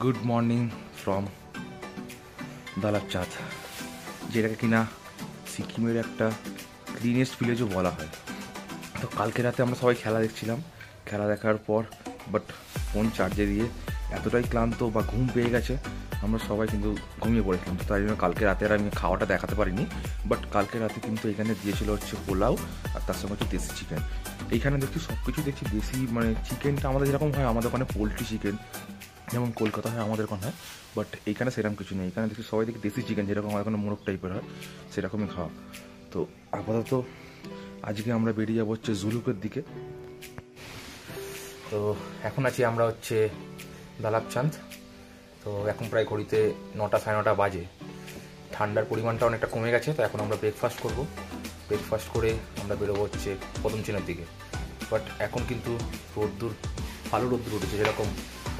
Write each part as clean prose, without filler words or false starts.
Good morning from দালাবচাঁদ, যেটাকে কিনা সিকিমের একটা ক্লিনেস্ট ভিলেজও বলা হয়। তো কালকে রাতে আমরা সবাই খেলা দেখছিলাম, খেলা দেখার পর বাট ফোন চার্জে দিয়ে এতটাই ক্লান্ত বা ঘুম পেয়ে গেছে, আমরা সবাই কিন্তু ঘুমিয়ে পড়েছিলাম। তো তাই জন্য কালকে রাতে আর আমি খাওয়াটা দেখাতে পারিনি। বাট কালকে রাতে কিন্তু এখানে দিয়েছিল হচ্ছে পোলাও আর তার সঙ্গে হচ্ছে দেশি চিকেন। এইখানে দেখছি সব কিছু দেখছি দেশি, মানে চিকেনটা আমাদের যেরকম হয় আমাদের ওখানে পোলট্রি চিকেন যেমন কলকাতা হয় আমাদের ওখানে হয়, বাট এইখানে সেরকম কিছু নেই। এখানে দেখছি সবাই দেখি দেশি চিকেন যেরকম আমাদের ওখানে মোরগ টাইপের হয় সেরকমই খাওয়া। তো আপাতত আজকে আমরা বেরিয়ে যাবো হচ্ছে জুলুকের দিকে। তো এখন আছি আমরা হচ্ছে দালাবচাঁদ। তো এখন প্রায় ঘড়িতে 9টা সাড়ে 9টা বাজে। ঠান্ডার পরিমাণটা অনেকটা কমে গেছে, তো এখন আমরা ব্রেকফাস্ট করব। ব্রেকফাস্ট করে আমরা বেরোবো হচ্ছে পদমচিনের দিকে। বাট এখন কিন্তু রোদ্দুর, ভালো রোদ্দুর উঠেছে, যেরকম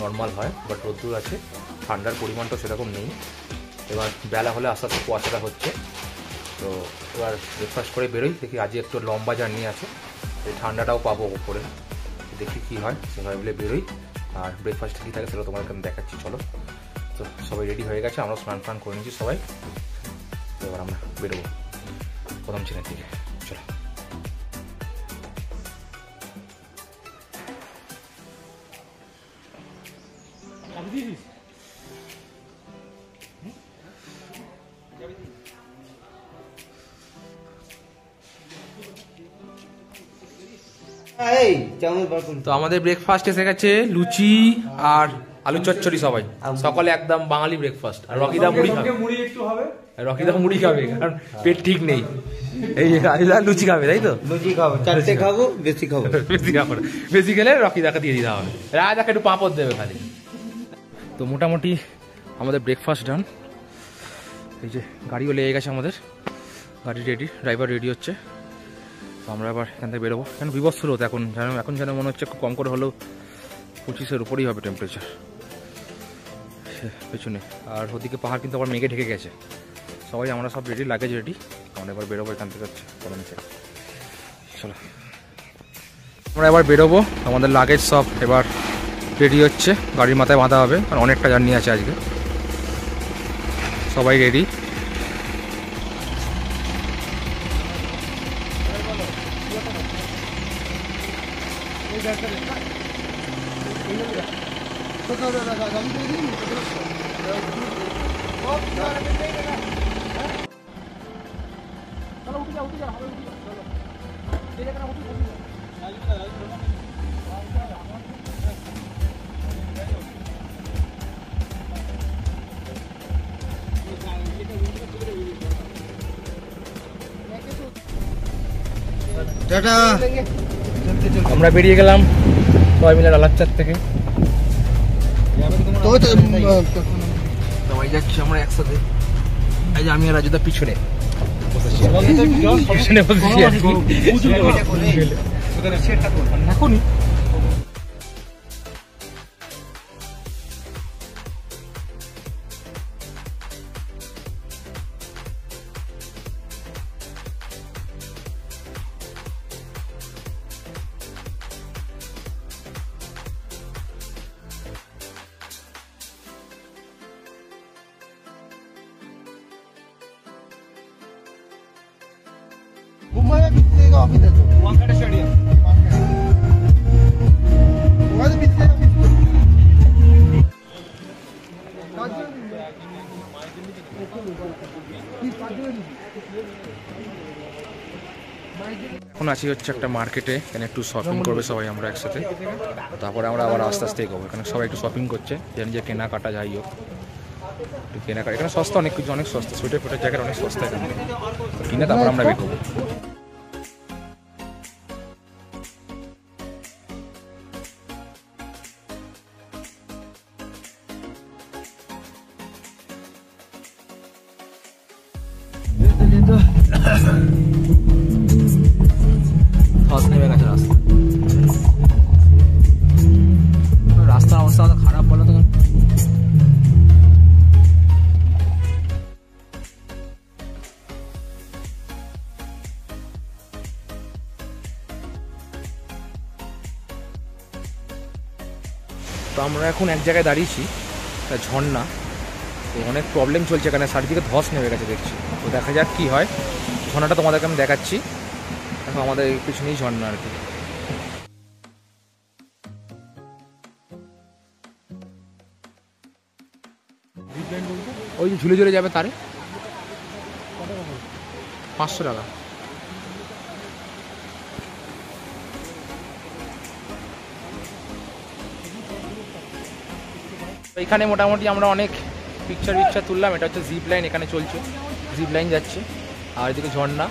নর্মাল হয়, বাট রোদ্দুর আছে, ঠান্ডার পরিমাণটা সেরকম নেই। এবার বেলা হলে আস্তে আস্তে কুয়াশাটা হচ্ছে। তো এবার ব্রেকফাস্ট করে বেরোই, দেখি আজকে একটু লম্বা জার্নি আছে, এই ঠান্ডাটাও পাবো ওপরে, দেখি কী হয়। সেভাবে বলে বেরোই, আর ব্রেকফাস্ট কী থাকে সেটা তোমাদেরকে আমি দেখাচ্ছি। চলো, তো সবাই রেডি হয়ে গেছে, আমরা স্নান ফান করে নিয়েছি সবাই। তো এবার আমরা বেরোবো পদমচিনের দিকে। চলো। তো আমাদের ব্রেকফাস্ট এসে গেছে, লুচি আর আলু চচ্চড়ি। সবাই সকালে একদম বাঙালি ব্রেকফাস্ট। আর রকিদা মুড়ি খাবে, রকিদা মুড়ি খাবে কারণ পেট ঠিক নেই। এই রাজিদা লুচি খাবে, তাই তো? লুচি খাবো, চারটে খাবো, বেশি খাবো। বেশি খাবো, বেশি খেলে রকিদাকে দিয়ে দিতে হবে, রাজাকে একটু পাঁপড় দেবে খালি। তো মোটামুটি আমাদের ব্রেকফাস্ট ডান। এই যে গাড়িও লেগে গেছে আমাদের, গাড়ি রেডি, ড্রাইভার রেডি হচ্ছে। তো আমরা আবার এখান থেকে বেরোবো। কেন বিভৎস রোদ এখন যেন মনে হচ্ছে খুব কম করে হলেও 25-এর উপরেই হবে টেম্পারেচার পেছনে। আর ওদিকে পাহাড় কিন্তু আবার মেঘে ঢেকে গেছে। সবাই আমরা সব রেডি, লাগেজ রেডি, আমরা এবার বেরোবো এখান থেকে হচ্ছে পদমচিন। চলো, আমরা এবার বেরোবো। আমাদের লাগেজ সব এবার রেডি হচ্ছে, গাড়ির মাথায় বাঁধা হবে, কারণ অনেকটা জার্নি আছে আজকে। সবাই রেডি। আমরা বেরিয়ে গেলাম সবাই মিলে দালাবচাঁদ থেকে। সবাই যাচ্ছি আমরা একসাথে। এই যে আমি আর রাজুদা পিছনে বসেছি, এখনই এখন আছি হচ্ছে একটা মার্কেটে, এখানে একটু শপিং করবে সবাই আমরা একসাথে। তারপরে আমরা আবার আস্তে আস্তে এগোবো। এখানে সবাই একটু শপিং করছে, যে নিজের কেনাকাটা যাই হোক, একটু কেনাকাটা। এখানে সস্তা, অনেক কিছু অনেক সস্তা, সোয়েটার ফোটার জ্যাকেট অনেক সস্তা এখান থেকে কিনে তারপর আমরা বেরোবো। রাস্তার অবস্থা খারাপ বলো তো। তো আমরা এখন এক জায়গায় দাঁড়িয়েছি, ঝর্ণা, তো অনেক প্রবলেম চলছে এখানে, চারিদিকে ধস নেমে গেছে দেখছি। তো দেখা যাক কী হয়। ঝর্ণাটা তোমাদেরকে আমি দেখাচ্ছি। দেখো আমাদের পিছনেই ঝর্ণা আর কি। ওই যে ঝুলে ঝুলে যাবে তারে 500 টাকা। এখানে মোটামুটি আমরা অনেক পিকচার তুললাম। এটা হচ্ছে জিপ লাইন, এখানে চলছে জিপ লাইন যাচ্ছে, আর এদিকে ঝর্ণা।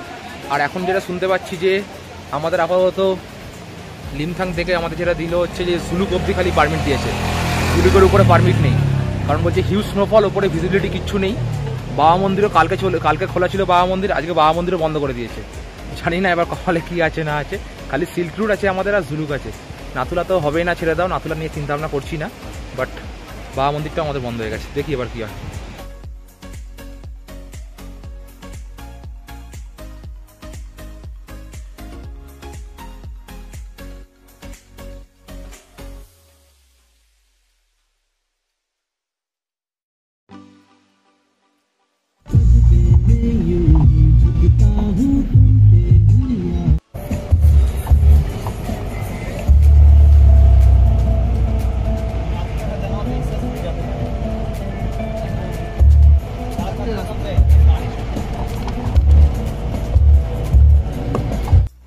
আর এখন যেটা শুনতে পাচ্ছি যে আমাদের আপাতত লিমথাং থেকে আমাদের যেটা দিল হচ্ছে যে জুলুক অবধি খালি পারমিট দিয়েছে, জুলুকের উপরে পারমিট নেই। কারণ বলছে হিউজ স্নোফল, ওপরে ভিজিবিলিটি কিচ্ছু নেই। বাবা মন্দিরও কালকে খোলা ছিল বাবা মন্দির, আজকে বাবা মন্দিরও বন্ধ করে দিয়েছে। জানি না এবার কপালে কি আছে না আছে। খালি সিল্ক রুট আছে আমাদের আর জুলুক আছে। নাথুলা তো হবেই না, ছেড়ে দাও, নাথুলা নিয়ে চিন্তা ভাবনা করছি না। বাট বাবা মন্দিরটা আমাদের বন্ধ হয়ে গেছে, দেখি এবার কি হয়।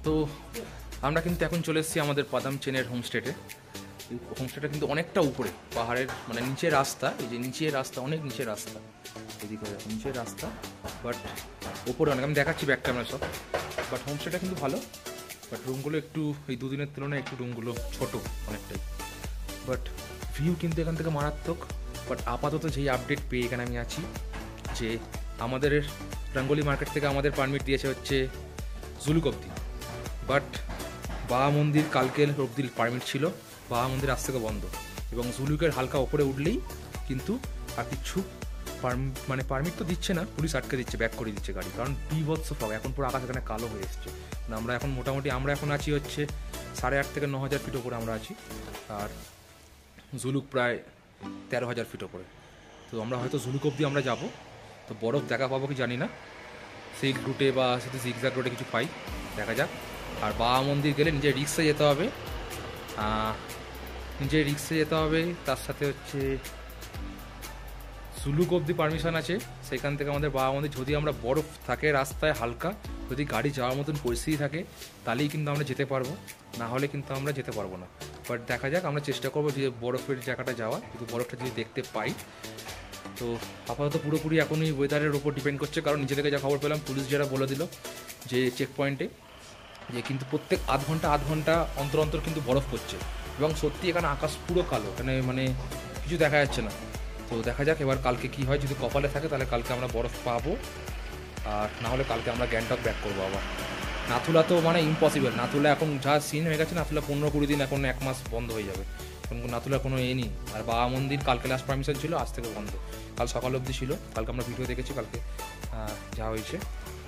তো আমরা কিন্তু এখন চলে এসেছি আমাদের পাদাম চেনের হোমস্টেতে। হোমস্টেটা কিন্তু অনেকটা উপরে পাহাড়ের, মানে নিচের রাস্তা, এই যে নিচের রাস্তা, অনেক নিচের রাস্তা, এদিকে নিচের রাস্তা, বাট ওপরে অনেক। আমি দেখাচ্ছি ব্যাক ক্যামেরা সব। বাট হোমস্টেটা কিন্তু ভালো, বাট রুমগুলো একটু এই দুদিনের তুলনায় একটু রুমগুলো ছোটো অনেকটাই। বাট ভিউ কিন্তু এখান থেকে মারাত্মক। বাট আপাতত যেই আপডেট পেয়ে এখানে আমি আছি যে আমাদের রঙ্গোলি মার্কেট থেকে আমাদের পারমিট দিয়েছে হচ্ছে জুলুক অবধি। বাট বাবা মন্দির কালকে অবধি পারমিট ছিল, বাবা মন্দির আজ থেকে বন্ধ। এবং জুলুকের হালকা ওপরে উঠলেই কিন্তু আর কিছু মানে পারমিট তো দিচ্ছে না, পুলিশ আটকে দিচ্ছে, ব্যাক করে দিচ্ছে গাড়ি। কারণ বিভৎস ফগ, এখন পুরো আকাশ এখানে কালো হয়ে এসছে। আমরা এখন মোটামুটি আমরা এখন আছি হচ্ছে 8,500 থেকে 9,000 ফিট ওপরে আমরা আছি, আর জুলুক প্রায় 13,000 ফিট ওপরে। তো আমরা হয়তো জুলুক অবধি আমরা যাব, তো বরফ দেখা পাবো কি জানি না, সেই রুটে বা সেটা জিগজ্যাগ রুটে কিছু পাই, দেখা যাক। আর বাবা মন্দির গেলে নিজের রিক্সে যেতে হবে, তার সাথে হচ্ছে জুলুক অবধি পারমিশন আছে। সেখান থেকে আমাদের বাবা মন্দির, যদি আমরা বরফ থাকে রাস্তায় হালকা, যদি গাড়ি যাওয়ার মতন পরিস্থিতি থাকে তাহলেই কিন্তু আমরা যেতে পারবো, না হলে কিন্তু আমরা যেতে পারবো না। বাট দেখা যাক, আমরা চেষ্টা করবো যে বরফের জায়গাটা যাওয়া, কিন্তু বরফটা যদি দেখতে পাই। তো আপাতত পুরোপুরি এখন এই ওয়েদারের ওপর ডিপেন্ড করছে। কারণ নিজে থেকে যা খবর পেলাম, পুলিশ যারা বলে দিল যে চেক পয়েন্টে যে কিন্তু প্রত্যেক আধ ঘন্টা অন্তর অন্তর কিন্তু বরফ পড়ছে। এবং সত্যি এখানে আকাশ পুরো কালো, এখানে মানে কিছু দেখা যাচ্ছে না। তো দেখা যাক এবার কালকে কি হয়। যদি কপালে থাকে তাহলে কালকে আমরা বরফ পাবো, আর না হলে কালকে আমরা গ্যাংটক ব্যাক করবো আবার। নাথুলা তো মানে ইম্পসিবল, নাথুলা এখন যা সিন হয়ে গেছে, নাথুলা 15-20 দিন, এখন 1 মাস বন্ধ হয়ে যাবে, এখন নাথুলার কোনো নেই। আর বাবা মন্দির কালকে লাস্ট পারমিশন ছিল, আজ থেকে বন্ধ। কাল সকাল অবধি ছিল, কালকে আমরা ভিডিও দেখেছি, কালকে যা হয়েছে।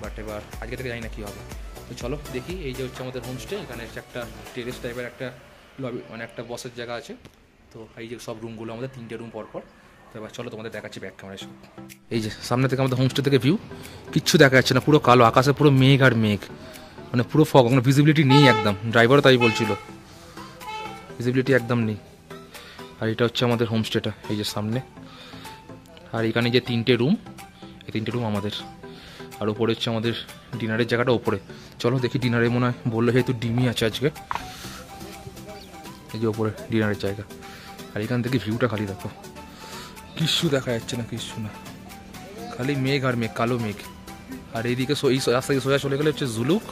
বাট এবার আজকে থেকে জানি না কী হবে। তো চলো দেখি। এই যে হচ্ছে আমাদের হোমস্টে, এখানে হচ্ছে একটা টেরেস টাইপের একটা লবি, মানে একটা বসের জায়গা আছে। তো এই যে সব রুমগুলো আমাদের 3টে রুম পরপর। তো এবার চলো তোমাদের দেখাচ্ছি ব্যাক ক্যামেরায় সব। এই যে সামনে থেকে আমাদের হোমস্টে থেকে ভিউ, কিচ্ছু দেখা যাচ্ছে না, পুরো কালো, আকাশে পুরো মেঘ আর মেঘ, মানে পুরো ফগ, কোনো ভিজিবিলিটি নেই একদম। ড্রাইভারও তাই বলছিল, ভিজিবিলিটি একদম নেই। আর এটা হচ্ছে আমাদের হোমস্টেটা, এই যে সামনে। আর এখানে যে 3টে রুম, এই 3টে রুম আমাদের। আর ওপরে হচ্ছে আমাদের ডিনারের জায়গাটা ওপরে। চলো দেখি ডিনারে, মনে হয় বললো যেহেতু ডিমই আছে আজকে। এই যে ওপরে ডিনারের জায়গা। আর এখান থেকে ভিউটা খালি দেখো, কিচ্ছু দেখা যাচ্ছে না, কিচ্ছু না, খালি মেঘ আর মেঘ, কালো মেঘ। আর এইদিকে এই রাস্তা থেকে সোজা চলে গেলে হচ্ছে জুলুক,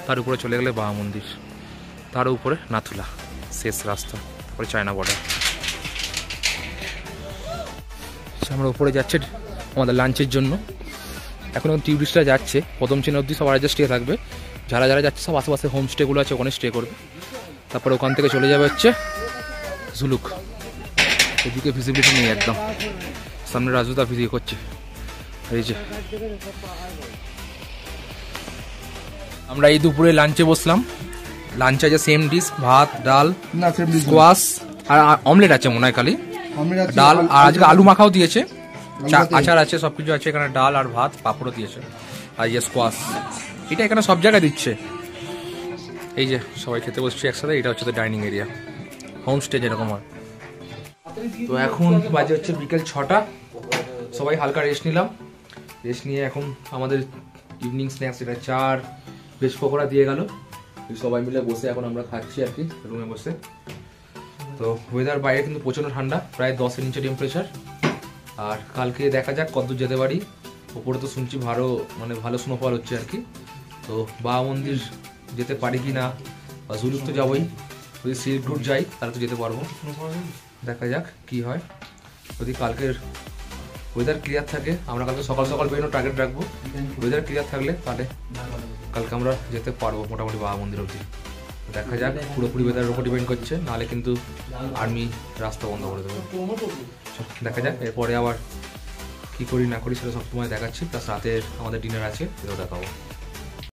তার উপরে চলে গেলে বাবা মন্দির, তার উপরে নাথুলা, শেষ রাস্তা, তারপরে চায়না বর্ডার। আমরা উপরে যাচ্ছে আমাদের লাঞ্চের জন্য। এখন টুরিস্টরা যাচ্ছে, প্রথম চেন অবধি সবার আগে স্টে থাকবে। যারা যারা যাচ্ছে সব আশেপাশে হোমস্টেগুলো আছে, ওখানে স্টে করবে। তারপরে ওখান থেকে চলে যাবে হচ্ছে জুলুক। এদিকে ভিজিবিলিটি নেই একদম, সামনে রাজুদা ভিডিও করছে। এই যে আমরা এই দুপুরে লাঞ্চে বসলাম। লাঞ্চে আছে সেম ডিশ, ভাত, ডাল, স্কোয়াশ আর অমলেট আছে মনে হয় খালি। ডাল আর আজকে আলু মাখাও দিয়েছে, আচার আছে, সবকিছু আছে এখানে, ডাল আর ভাত, পাঁপড়ও দিয়েছে, আর ইয়ে স্কোয়াশ। এটা এখানে সব জায়গায় দিচ্ছে। এই যে সবাই খেতে বসছি একসাথে, এটা হচ্ছে তো ডাইনিং এরিয়া, হোমস্টে যেরকম হয়। তো এখন বাজে হচ্ছে বিকেল 6টা, সবাই হালকা রেস্ট নিলাম। রেস্ট নিয়ে এখন আমাদের ইভিনিং স্ন্যাক্স, এটা চার ভেজ পকোড়া দিয়ে গেল, সবাই মিলে বসে এখন আমরা খাচ্ছি আর কি রুমে বসে। তো ওয়েদার বাইরে কিন্তু প্রচণ্ড ঠান্ডা, প্রায় 10-এর নিচে টেম্পারেচার। আর কালকে দেখা যাক কতদূর যেতে পারি। ওপরে তো শুনছি ভালো স্নোফল হচ্ছে আর কি। তো বাবা মন্দির যেতে পারি কি না, বা জুলুক তো যাবোই, যদি সিল্ক রুট যাই তাহলে তো যেতে পারবো, দেখা যাক কি হয়। যদি কালকের ওয়েদার ক্লিয়ার থাকে, আমরা কালকে সকাল সকাল বেরোনো টার্গেট রাখবো। ওয়েদার ক্লিয়ার থাকলে তাহলে কালকে আমরা যেতে পারবো মোটামুটি বাবা মন্দির অবধি। দেখা যাক, পুরোপুরি ওয়েদারের উপর ডিপেন্ড করছে, নাহলে কিন্তু আর্মি রাস্তা বন্ধ করে দেবে। দেখা যাক এরপরে আবার কি করি না করি সেটা সবসময় দেখাচ্ছি, প্লাস রাতের আমাদের ডিনার আছে সেটাও দেখাবো।